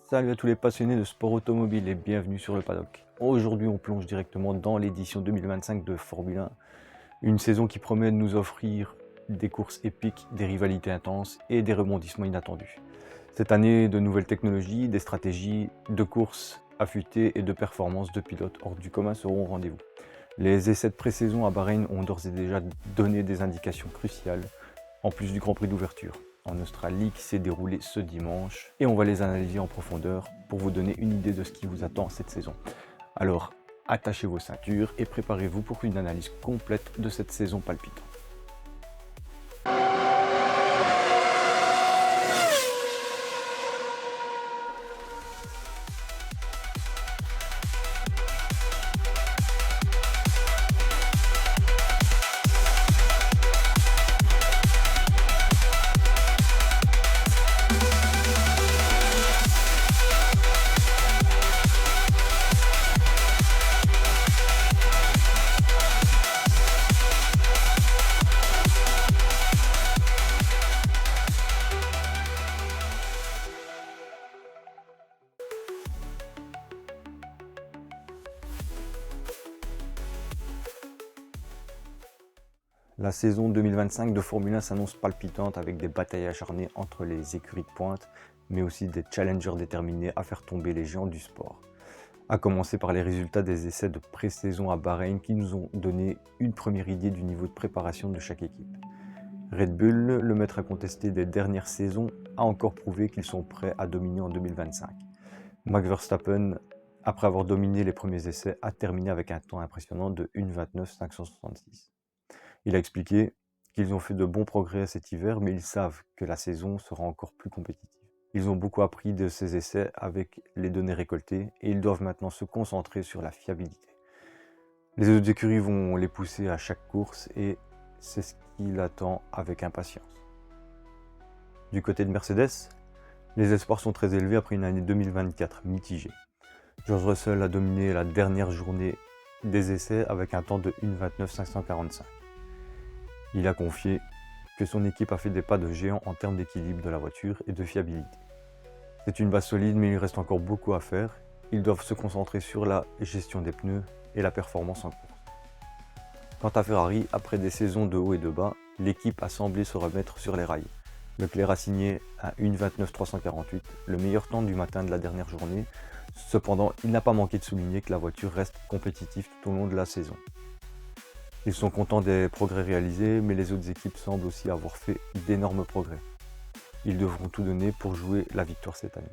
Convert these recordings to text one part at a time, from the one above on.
Salut à tous les passionnés de sport automobile et bienvenue sur le paddock. Aujourd'hui on plonge directement dans l'édition 2025 de Formule 1, une saison qui promet de nous offrir des courses épiques, des rivalités intenses et des rebondissements inattendus. Cette année, de nouvelles technologies, des stratégies de courses affûtées et de performances de pilotes hors du commun seront au rendez-vous. Les essais de pré-saison à Bahreïn ont d'ores et déjà donné des indications cruciales, en plus du Grand Prix d'ouverture en Australie qui s'est déroulé ce dimanche, et on va les analyser en profondeur pour vous donner une idée de ce qui vous attend cette saison. Alors, attachez vos ceintures et préparez-vous pour une analyse complète de cette saison palpitante. La saison 2025 de Formule 1 s'annonce palpitante avec des batailles acharnées entre les écuries de pointe, mais aussi des challengers déterminés à faire tomber les géants du sport. À commencer par les résultats des essais de pré-saison à Bahreïn qui nous ont donné une première idée du niveau de préparation de chaque équipe. Red Bull, le maître incontesté des dernières saisons, a encore prouvé qu'ils sont prêts à dominer en 2025. Max Verstappen, après avoir dominé les premiers essais, a terminé avec un temps impressionnant de 1:29.566. Il a expliqué qu'ils ont fait de bons progrès cet hiver, mais ils savent que la saison sera encore plus compétitive. Ils ont beaucoup appris de ces essais avec les données récoltées et ils doivent maintenant se concentrer sur la fiabilité. Les autres écuries vont les pousser à chaque course et c'est ce qu'il attend avec impatience. Du côté de Mercedes, les espoirs sont très élevés après une année 2024 mitigée. George Russell a dominé la dernière journée des essais avec un temps de 1:29.545. Il a confié que son équipe a fait des pas de géant en termes d'équilibre de la voiture et de fiabilité. C'est une base solide, mais il reste encore beaucoup à faire. Ils doivent se concentrer sur la gestion des pneus et la performance en course. Quant à Ferrari, après des saisons de haut et de bas, l'équipe a semblé se remettre sur les rails. Leclerc a signé à 1:29.348, le meilleur temps du matin de la dernière journée. Cependant, il n'a pas manqué de souligner que la voiture reste compétitive tout au long de la saison. Ils sont contents des progrès réalisés, mais les autres équipes semblent aussi avoir fait d'énormes progrès. Ils devront tout donner pour jouer la victoire cette année.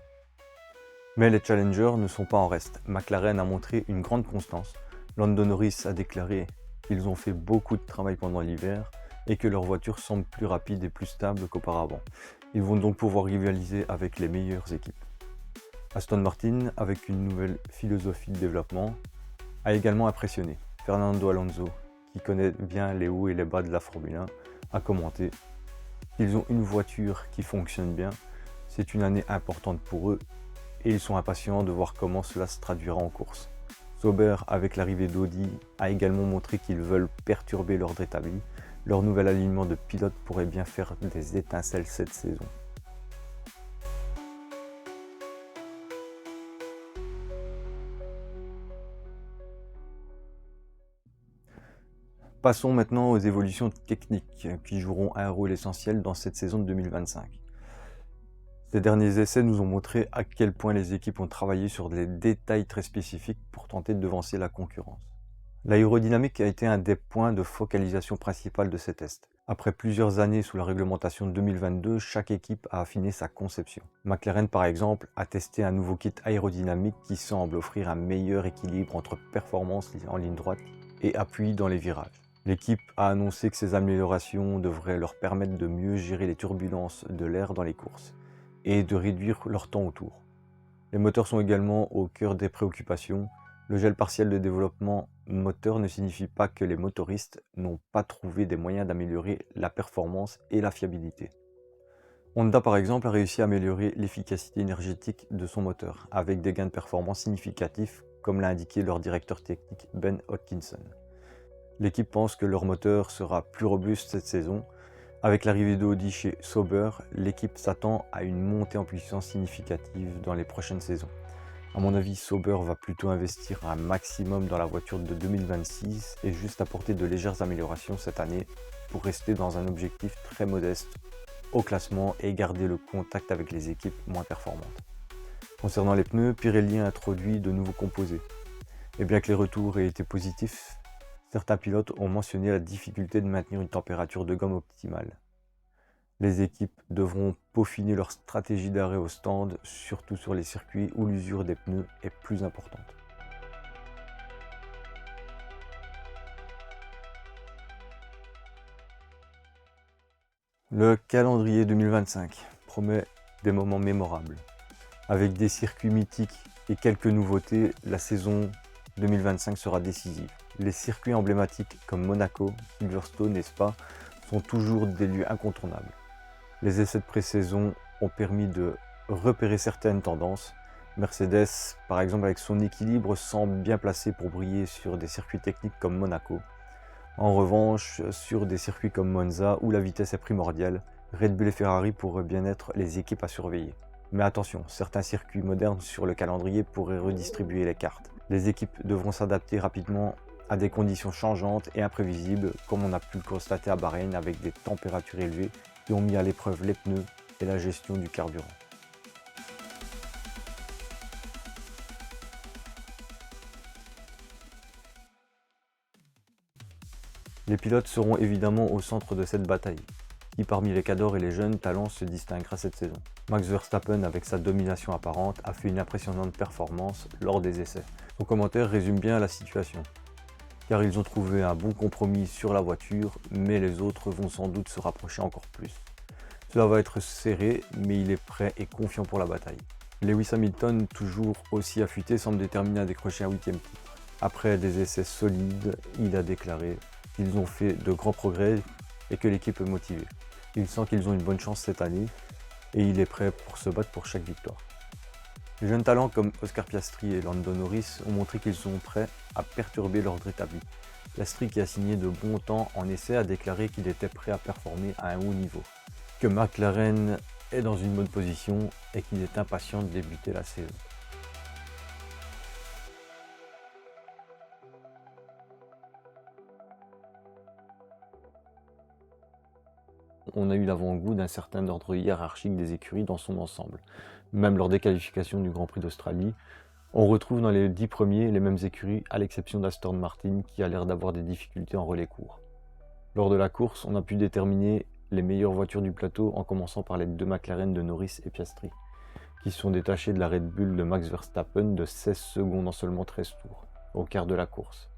Mais les challengers ne sont pas en reste. McLaren a montré une grande constance. Lando Norris a déclaré qu'ils ont fait beaucoup de travail pendant l'hiver et que leur voiture semble plus rapide et plus stable qu'auparavant. Ils vont donc pouvoir rivaliser avec les meilleures équipes. Aston Martin, avec une nouvelle philosophie de développement, a également impressionné. Fernando Alonso, qui connaît bien les hauts et les bas de la Formule 1, a commenté qu'ils ont une voiture qui fonctionne bien, c'est une année importante pour eux et ils sont impatients de voir comment cela se traduira en course. Sauber, avec l'arrivée d'Audi, a également montré qu'ils veulent perturber l'ordre établi. Leur nouvel alignement de pilotes pourrait bien faire des étincelles cette saison. Passons maintenant aux évolutions techniques qui joueront un rôle essentiel dans cette saison de 2025. Ces derniers essais nous ont montré à quel point les équipes ont travaillé sur des détails très spécifiques pour tenter de devancer la concurrence. L'aérodynamique a été un des points de focalisation principale de ces tests. Après plusieurs années sous la réglementation de 2022, chaque équipe a affiné sa conception. McLaren par exemple a testé un nouveau kit aérodynamique qui semble offrir un meilleur équilibre entre performance en ligne droite et appui dans les virages. L'équipe a annoncé que ces améliorations devraient leur permettre de mieux gérer les turbulences de l'air dans les courses et de réduire leur temps autour. Les moteurs sont également au cœur des préoccupations. Le gel partiel de développement moteur ne signifie pas que les motoristes n'ont pas trouvé des moyens d'améliorer la performance et la fiabilité. Honda par exemple a réussi à améliorer l'efficacité énergétique de son moteur avec des gains de performance significatifs comme l'a indiqué leur directeur technique Ben Hodgkinson. L'équipe pense que leur moteur sera plus robuste cette saison Avec l'arrivée d'Audi chez Sauber, l'équipe s'attend à une montée en puissance significative dans les prochaines saisons. À mon avis, Sauber va plutôt investir un maximum dans la voiture de 2026 et juste apporter de légères améliorations cette année pour rester dans un objectif très modeste au classement et garder le contact avec les équipes moins performantes. Concernant les pneus, Pirelli a introduit de nouveaux composés. Et bien que les retours aient été positifs, certains pilotes ont mentionné la difficulté de maintenir une température de gomme optimale. Les équipes devront peaufiner leur stratégie d'arrêt au stand, surtout sur les circuits où l'usure des pneus est plus importante. Le calendrier 2025 promet des moments mémorables. Avec des circuits mythiques et quelques nouveautés, la saison 2025 sera décisive. Les circuits emblématiques comme Monaco, Silverstone et Spa sont toujours des lieux incontournables. Les essais de pré-saison ont permis de repérer certaines tendances. Mercedes, par exemple, avec son équilibre, semble bien placé pour briller sur des circuits techniques comme Monaco. En revanche, sur des circuits comme Monza, où la vitesse est primordiale, Red Bull et Ferrari pourraient bien être les équipes à surveiller. Mais attention, certains circuits modernes sur le calendrier pourraient redistribuer les cartes. Les équipes devront s'adapter rapidement à des conditions changeantes et imprévisibles, comme on a pu le constater à Bahreïn avec des températures élevées qui ont mis à l'épreuve les pneus et la gestion du carburant. Les pilotes seront évidemment au centre de cette bataille. Qui parmi les cadors et les jeunes talents se distinguera cette saison? Max Verstappen, avec sa domination apparente, a fait une impressionnante performance lors des essais. Son commentaire résume bien la situation. Car ils ont trouvé un bon compromis sur la voiture, mais les autres vont sans doute se rapprocher encore plus. Cela va être serré, mais il est prêt et confiant pour la bataille. Lewis Hamilton, toujours aussi affûté, semble déterminé à décrocher un 8e titre. Après des essais solides, il a déclaré qu'ils ont fait de grands progrès et que l'équipe est motivée. Il sent qu'ils ont une bonne chance cette année et il est prêt pour se battre pour chaque victoire. Les jeunes talents comme Oscar Piastri et Lando Norris ont montré qu'ils sont prêts à perturber l'ordre établi. Piastri, qui a signé de bons temps en essai, a déclaré qu'il était prêt à performer à un haut niveau, que McLaren est dans une bonne position et qu'il est impatient de débuter la saison. On a eu l'avant-goût d'un certain ordre hiérarchique des écuries dans son ensemble. Même lors des qualifications du Grand Prix d'Australie, on retrouve dans les 10 premiers les mêmes écuries, à l'exception d'Aston Martin qui a l'air d'avoir des difficultés en relais court. Lors de la course, on a pu déterminer les meilleures voitures du plateau en commençant par les deux McLaren de Norris et Piastri, qui sont détachés de la Red Bull de Max Verstappen de 16 secondes en seulement 13 tours, au quart de la course.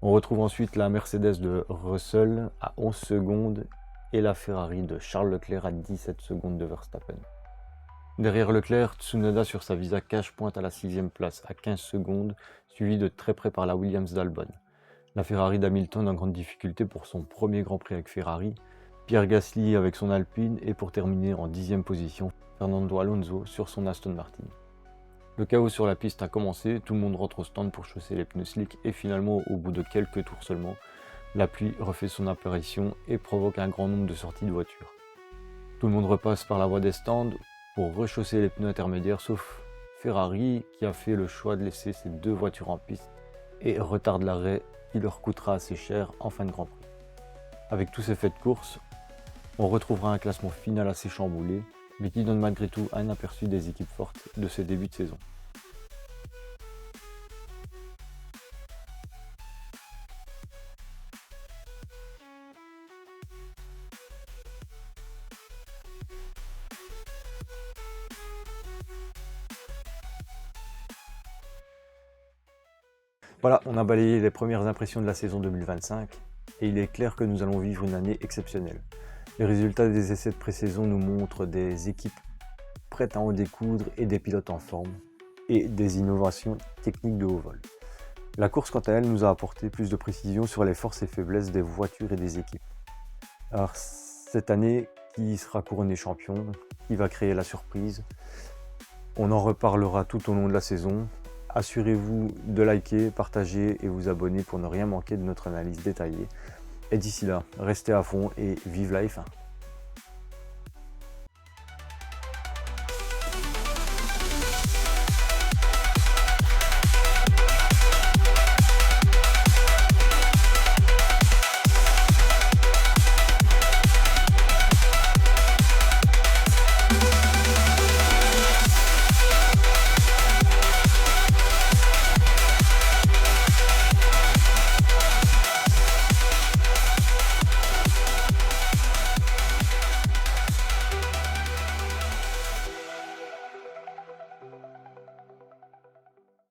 On retrouve ensuite la Mercedes de Russell à 11 secondes et la Ferrari de Charles Leclerc à 17 secondes de Verstappen. Derrière Leclerc, Tsunoda sur sa Visa Cash pointe à la 6e place à 15 secondes, suivi de très près par la Williams d'Albon. La Ferrari d'Hamilton en grande difficulté pour son premier Grand Prix avec Ferrari, Pierre Gasly avec son Alpine et pour terminer en 10e position, Fernando Alonso sur son Aston Martin. Le chaos sur la piste a commencé, tout le monde rentre au stand pour chausser les pneus slick et finalement, au bout de quelques tours seulement, la pluie refait son apparition et provoque un grand nombre de sorties de voitures. Tout le monde repasse par la voie des stands pour rechausser les pneus intermédiaires, sauf Ferrari qui a fait le choix de laisser ses deux voitures en piste et retarde l'arrêt qui leur coûtera assez cher en fin de Grand Prix. Avec tous ces faits de course, on retrouvera un classement final assez chamboulé, mais qui donne malgré tout un aperçu des équipes fortes de ce début de saison. Voilà, on a balayé les premières impressions de la saison 2025 et il est clair que nous allons vivre une année exceptionnelle. Les résultats des essais de pré-saison nous montrent des équipes prêtes à en découdre et des pilotes en forme et des innovations techniques de haut vol. La course, quant à elle, nous a apporté plus de précision sur les forces et faiblesses des voitures et des équipes. Alors cette année, qui sera couronné champion, qui va créer la surprise? On en reparlera tout au long de la saison. Assurez-vous de liker, partager et vous abonner pour ne rien manquer de notre analyse détaillée. Et d'ici là, restez à fond et vive la F1.